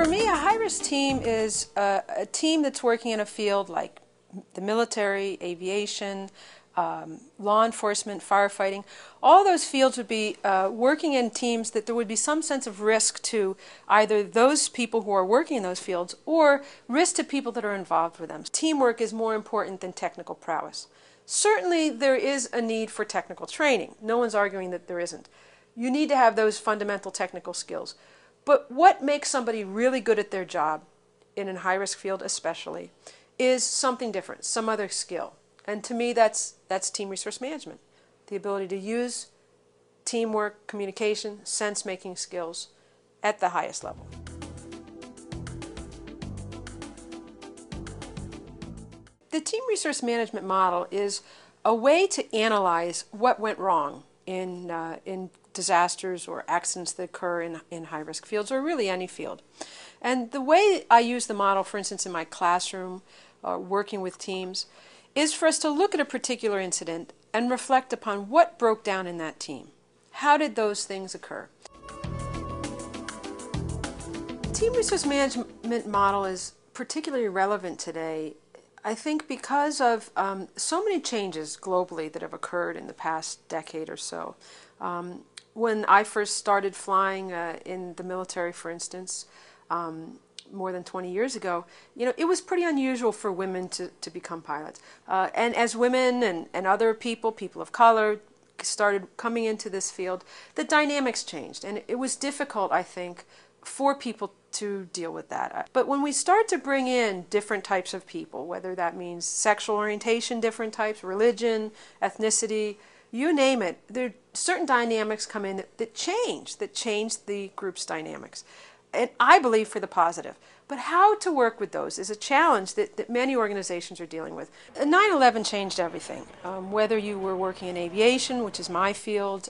For me, a high-risk team is a team that's working in a field like the military, aviation, law enforcement, firefighting. All those fields would be working in teams that there would be some sense of risk to either those people who are working in those fields or risk to people that are involved with them. Teamwork is more important than technical prowess. Certainly there is a need for technical training. No one's arguing that there isn't. You need to have those fundamental technical skills. But what makes somebody really good at their job, in a high-risk field especially, is something different, some other skill. And to me, that's team resource management, the ability to use teamwork, communication, sense-making skills at the highest level. The team resource management model is a way to analyze what went wrong in disasters or accidents that occur in high-risk fields, or really any field. And the way I use the model, for instance, in my classroom, working with teams, is for us to look at a particular incident and reflect upon what broke down in that team. How did those things occur? Team resource management model is particularly relevant today, I think, because of so many changes globally that have occurred in the past decade or so. When I first started flying in the military, for instance, more than 20 years ago, it was pretty unusual for women to become pilots. And as women and other people of color, started coming into this field, the dynamics changed. And it was difficult, I think, for people to deal with that. But when we start to bring in different types of people, whether that means sexual orientation, different types, religion, ethnicity, you name it, there are certain dynamics come in that change the group's dynamics. And I believe for the positive. But how to work with those is a challenge that many organizations are dealing with. 9/11 changed everything. Whether you were working in aviation, which is my field,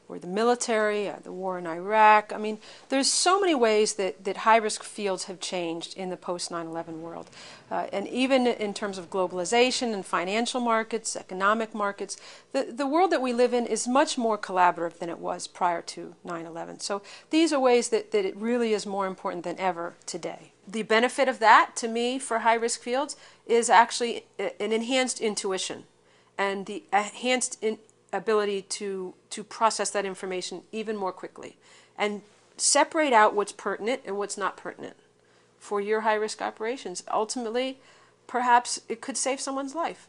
or the military, the war in Iraq. I mean, there's so many ways that high-risk fields have changed in the post-9/11 world. And even in terms of globalization and financial markets, economic markets, the world that we live in is much more collaborative than it was prior to 9/11. So these are ways that it really is more important than ever today. The benefit of that, to me, for high-risk fields is actually an enhanced intuition and the enhanced ability to process that information even more quickly and separate out what's pertinent and what's not pertinent for your high-risk operations. Ultimately, perhaps it could save someone's life.